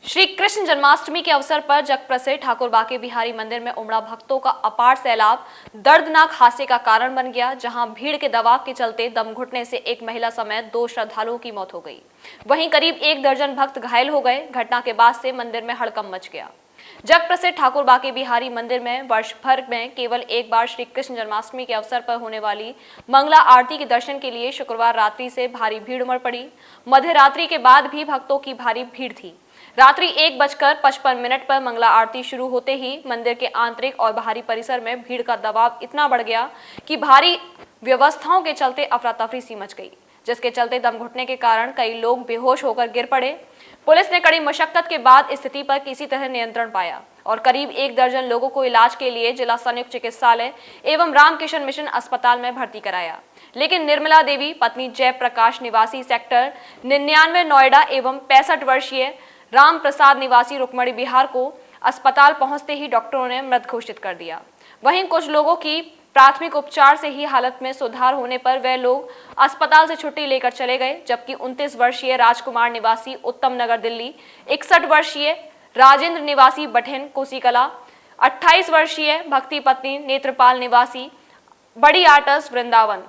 श्री कृष्ण जन्माष्टमी के अवसर पर जगप्रसिद्ध ठाकुर बाके बिहारी मंदिर में उमड़ा भक्तों का अपार सैलाब दर्दनाक हादसे का कारण बन गया, जहां भीड़ के दबाव के चलते दम घुटने से एक महिला समेत 2 श्रद्धालुओं की मौत हो गई। वहीं करीब 1 दर्जन भक्त घायल हो गए। घटना के बाद से मंदिर में हड़कंप मच गया। जगप्रसिद्ध ठाकुर बाके बिहारी मंदिर में वर्ष भर में केवल एक बार श्री कृष्ण जन्माष्टमी के अवसर पर होने वाली मंगला आरती के दर्शन के लिए शुक्रवार रात्रि से भारी भीड़ उमड़ पड़ी। मध्य रात्रि के बाद भी भक्तों की भारी भीड़ थी। रात्रि 1:55 पर मंगला आरती शुरू होते ही मंदिर के आंतरिक और बाहरी परिसर में भीड़ का दबाव इतना बढ़ गया कि भारी व्यवस्थाओं के चलते अफरा तफरी सी मच गई, जिसके चलते दम घुटने के कारण कई लोग बेहोश होकर गिर पड़े। पुलिस ने कड़ी मशक्कत के बाद स्थिति पर किसी तरह नियंत्रण पाया और करीब 1 दर्जन लोगों को इलाज के लिए जिला संयुक्त चिकित्सालय एवं रामकिशन मिशन अस्पताल में भर्ती कराया। लेकिन निर्मला देवी पत्नी जयप्रकाश निवासी सेक्टर 99 नोएडा एवं 65 वर्षीय राम प्रसाद निवासी रुक्मणी बिहार को अस्पताल पहुंचते ही डॉक्टरों ने मृत घोषित कर दिया। वहीं कुछ लोगों की प्राथमिक उपचार से ही हालत में सुधार होने पर वे लोग अस्पताल से छुट्टी लेकर चले गए, जबकि 29 वर्षीय राजकुमार निवासी उत्तम नगर दिल्ली, 61 वर्षीय राजेंद्र निवासी बठेन कोसीकला, 28 वर्षीय भक्ति पत्नी नेत्रपाल निवासी बड़ी आर्टस वृंदावन,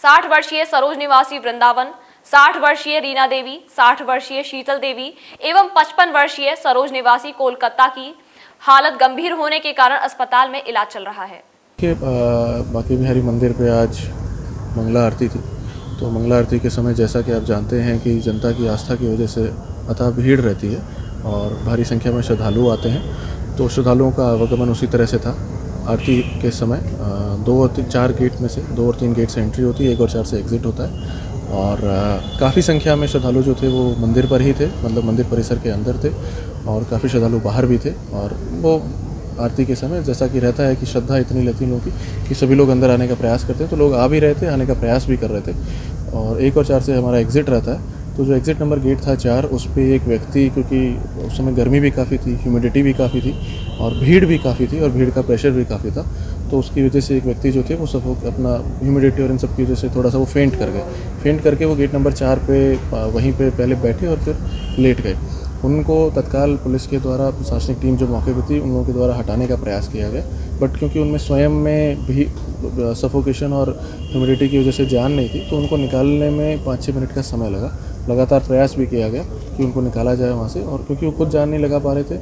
60 वर्षीय सरोज निवासी वृंदावन, 60 वर्षीय रीना देवी, 60 वर्षीय शीतल देवी एवं 55 वर्षीय सरोज निवासी कोलकाता की हालत गंभीर होने के कारण अस्पताल में इलाज चल रहा है। बाके बिहारी मंदिर पे आज मंगला आरती थी। तो मंगला आरती के समय जैसा कि आप जानते हैं कि जनता की आस्था की वजह से अथाह भीड़ रहती है और भारी संख्या में श्रद्धालु आते हैं। तो श्रद्धालुओं का आवागमन उसी तरह से था। आरती के समय 2 और 4 गेट में से 2 और 3 गेट से एंट्री होती है, 1 और 4 से एग्ज़िट होता है। और काफ़ी संख्या में श्रद्धालु जो थे वो मंदिर पर ही थे, मतलब मंदिर परिसर के अंदर थे, और काफ़ी श्रद्धालु बाहर भी थे। और वो आरती के समय जैसा कि रहता है कि श्रद्धा इतनी लेती लोगों की कि सभी लोग अंदर आने का प्रयास करते हैं, तो लोग आ भी रहे थे, आने का प्रयास भी कर रहे थे। और 1 और 4 से हमारा एग्ज़िट रहता है। तो जो एग्ज़िट नंबर गेट था 4, उस पर एक व्यक्ति, क्योंकि उस समय गर्मी भी काफ़ी थी, ह्यूमिडिटी भी काफ़ी थी और भीड़ भी काफ़ी थी और भीड़ का प्रेशर भी काफ़ी था, तो उसकी वजह से एक व्यक्ति जो थे वो सब अपना ह्यूमिडिटी और इन सब की वजह से थोड़ा सा वो फेंट कर गए। फेंट करके वो गेट नंबर 4 पे वहीं पे पहले बैठे और फिर लेट गए। उनको तत्काल पुलिस के द्वारा, प्रशासनिक टीम जो मौके पर थी, उन लोगों के द्वारा हटाने का प्रयास किया गया। बट क्योंकि उनमें स्वयं में भी सफोकेशन और ह्यूमिडिटी की वजह से जान नहीं थी, तो उनको निकालने में 5-6 मिनट का समय लगा। लगातार प्रयास भी किया गया कि उनको निकाला जाए वहाँ से, और क्योंकि वो खुद जान नहीं लगा पा रहे थे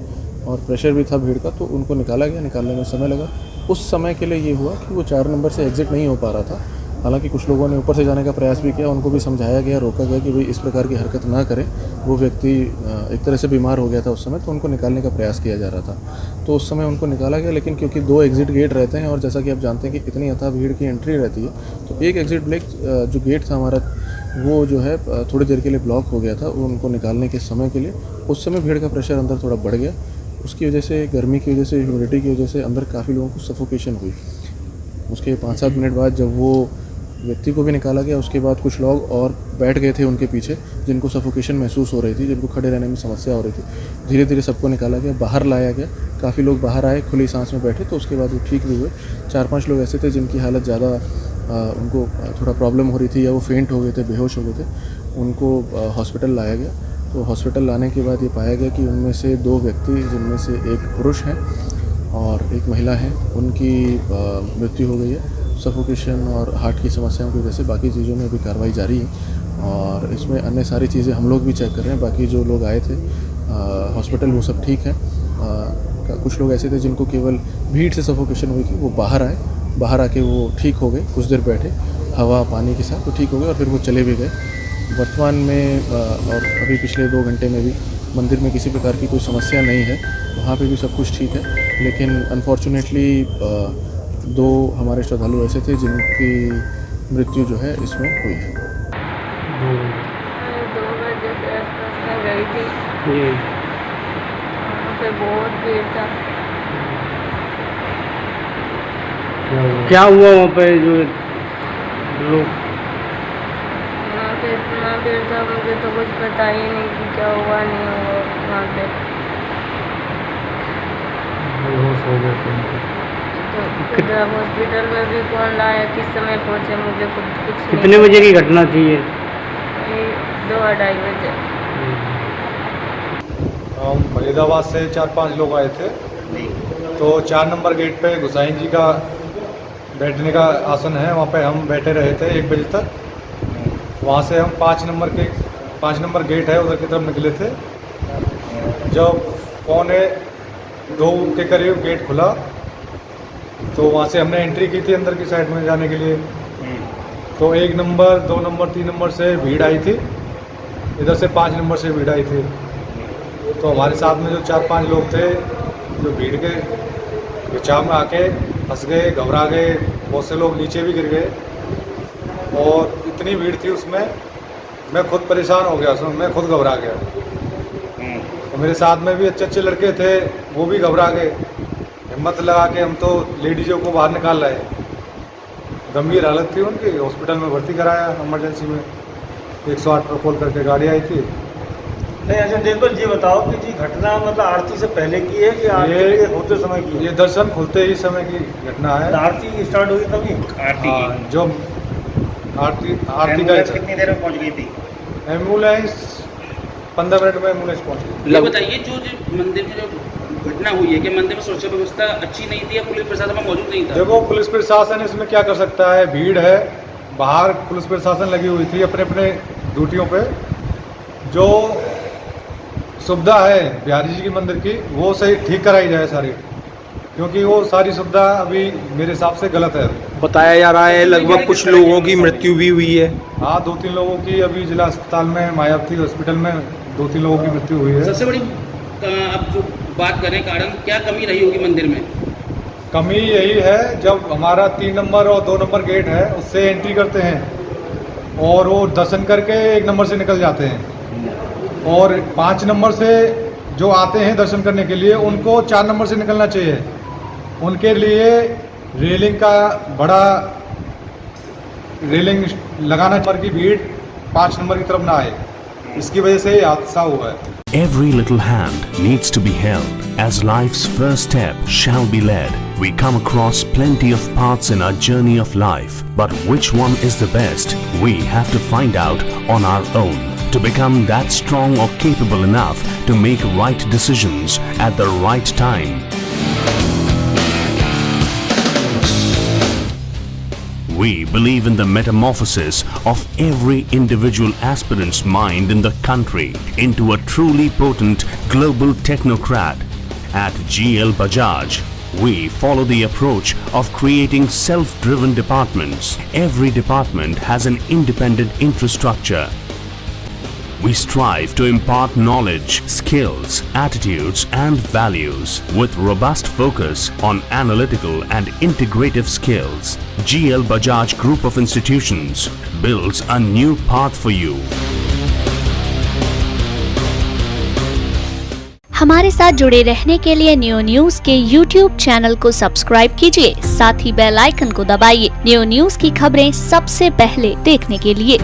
और प्रेशर भी था भीड़ का, तो उनको निकाला गया। निकालने में समय लगा। उस समय के लिए ये हुआ कि वो 4 नंबर से एग्ज़िट नहीं हो पा रहा था। हालांकि कुछ लोगों ने ऊपर से जाने का प्रयास भी किया, उनको भी समझाया गया, रोका गया कि भाई इस प्रकार की हरकत ना करें। वो व्यक्ति एक तरह से बीमार हो गया था उस समय, तो उनको निकालने का प्रयास किया जा रहा था। तो उस समय उनको निकाला गया, लेकिन क्योंकि 2 एग्ज़िट गेट रहते हैं और जैसा कि आप जानते हैं कि इतनी अथाह भीड़ की एंट्री रहती है, तो एक एग्ज़िट जो गेट था हमारा, वो जो है थोड़ी देर के लिए ब्लॉक हो गया था। उनको निकालने के समय के लिए उस समय भीड़ का प्रेशर अंदर थोड़ा बढ़ गया। उसकी वजह से, गर्मी की वजह से, ह्यूमिडिटी की वजह से अंदर काफ़ी लोगों को सफोकेशन हुई। उसके 5-7 मिनट बाद जब वो व्यक्ति को भी निकाला गया, उसके बाद कुछ लोग और बैठ गए थे उनके पीछे, जिनको सफोकेशन महसूस हो रही थी, जिनको खड़े रहने में समस्या हो रही थी। धीरे धीरे सबको निकाला गया, बाहर लाया गया। काफ़ी लोग बाहर आए, खुली सांस में बैठे, तो उसके बाद वो ठीक भी हुए। 4-5 लोग ऐसे थे जिनकी हालत ज़्यादा, उनको थोड़ा प्रॉब्लम हो रही थी या वो फेंट हो गए थे, बेहोश हो गए थे। उनको हॉस्पिटल लाया गया। तो हॉस्पिटल लाने के बाद ये पाया गया कि उनमें से 2 व्यक्ति, जिनमें से एक पुरुष हैं और एक महिला है, उनकी मृत्यु हो गई है सफोकेशन और हार्ट की समस्याओं की वजह से। बाकी चीज़ों में अभी कार्रवाई जारी है और इसमें अन्य सारी चीज़ें हम लोग भी चेक कर रहे हैं। बाकी जो लोग आए थे हॉस्पिटल, वो सब ठीक हैं। कुछ लोग ऐसे थे जिनको केवल भीड़ से सफोकेशन हुई थी, वो बाहर आए, बाहर आके वो ठीक हो गए, कुछ देर बैठे हवा पानी के साथ, तो ठीक हो गए और फिर वो चले भी गए। वर्तमान में और अभी पिछले 2 घंटे में भी मंदिर में किसी प्रकार की कोई समस्या नहीं है, वहाँ पे भी सब कुछ ठीक है। लेकिन अनफॉर्चुनेटली 2 हमारे श्रद्धालु ऐसे थे जिनकी मृत्यु जो है इसमें हुई है। 2 बजे के आसपास मैं गई थी जी। वहाँ पे बहुत भीड़ था। क्या हुआ वहाँ पे? जो लोग वहाँ पे इतना भीड़ था, मुझे तो कुछ पता ही नहीं कि क्या हुआ नहीं हुआ वहाँ पे। बेहोश हो गए थे। तो हॉस्पिटल में भी कौन लाया, किस समय पहुँचे, मुझे कुछ कितने बजे की घटना थी ये? 2-2:30 बजे। हम फरीदाबाद से 4-5 लोग आए थे। तो 4 नंबर गेट पे गोसाई जी का बैठने का आसन है, वहाँ पे हम बैठे रहे थे 1 बजे तक। वहाँ से हम 5 नंबर गेट है उधर की तरफ निकले थे। जब 1:45 के करीब गेट खुला तो वहाँ से हमने एंट्री की थी अंदर की साइड में जाने के लिए। तो 1 नंबर, 2 नंबर, 3 नंबर से भीड़ आई थी, इधर से 5 नंबर से भीड़ आई थी। तो हमारे साथ में जो 4-5 लोग थे जो भीड़ के बचाव में आके फंस गए, घबरा गए, बहुत से लोग नीचे भी गिर गए और इतनी भीड़ थी उसमें, मैं खुद परेशान हो गया उसमें, मैं खुद घबरा गया। तो मेरे साथ में भी अच्छे लड़के थे, वो भी घबरा गए। हिम्मत लगा के हम तो लेडीज़ों को बाहर निकाल लाए। गंभीर हालत थी उनकी, हॉस्पिटल में भर्ती कराया इमरजेंसी में। 108 पर कॉल करके गाड़ी आई थी। नहीं अच्छा देखो ये बताओ कि जी घटना मतलब आरती से पहले की है कि आरती के होते समय की है? ये दर्शन खुलते ही समय की घटना है। आरती स्टार्ट हुई तभी? आरती की जो आरती का एम्बुलेंस कितनी देर में पहुंच गई थी? एम्बुलेंस 15 मिनट में एम्बुलेंस पहुंची। ये बताइए जो मंदिर में जो घटना हुई है कि मंदिर में सुरक्षा व्यवस्था अच्छी नहीं थी या पुलिस प्रशासन में मौजूद नहीं था? देखो पुलिस प्रशासन इसमें क्या कर सकता है, भीड़ है बाहर, पुलिस प्रशासन लगी हुई थी अपने अपने ड्यूटियों पे। जो सुविधा है बिहारी जी के मंदिर की वो सही ठीक कराई जाए सारी, क्योंकि वो सारी सुविधा अभी मेरे हिसाब से गलत है। बताया जा रहा है लगभग कुछ लोगों की मृत्यु भी हुई है। हाँ 2-3 लोगों की अभी जिला अस्पताल में, मायावती हॉस्पिटल में 2-3 लोगों की मृत्यु हुई है। सबसे बड़ी अब जो बात करें कारण क्या कमी रही होगी मंदिर में? कमी यही है जब हमारा 3 नंबर और 2 नंबर गेट है उससे एंट्री करते हैं और वो दर्शन करके 1 नंबर से निकल जाते हैं, और 5 नंबर से जो आते हैं दर्शन करने के लिए उनको 4 नंबर से निकलना चाहिए। उनके लिए रेलिंग का बड़ा रेलिंग लगाना पर की भीड़ 5 नंबर की तरफ ना आए, इसकी वजह से ये हादसा हुआ है। Every little hand needs to be held. As life's first step shall be led, we come across plenty of paths in our journey of life. But which one is the best? We have to find out on our own. To become that strong or capable enough to make right decisions at the right time. We believe in the metamorphosis of every individual aspirant's mind in the country into a truly potent global technocrat. At GL Bajaj, we follow the approach of creating self-driven departments. Every department has an independent infrastructure. We strive to impart knowledge, skills, attitudes and values with robust focus on analytical and integrative skills. GL Bajaj Group of Institutions builds a new path for you. हमारे साथ जुड़े रहने के लिए new news के YouTube channel को subscribe कीजिए, साथ ही बेल आइकन को दबाइए न्यू न्यूज की खबरें सबसे पहले देखने के लिए।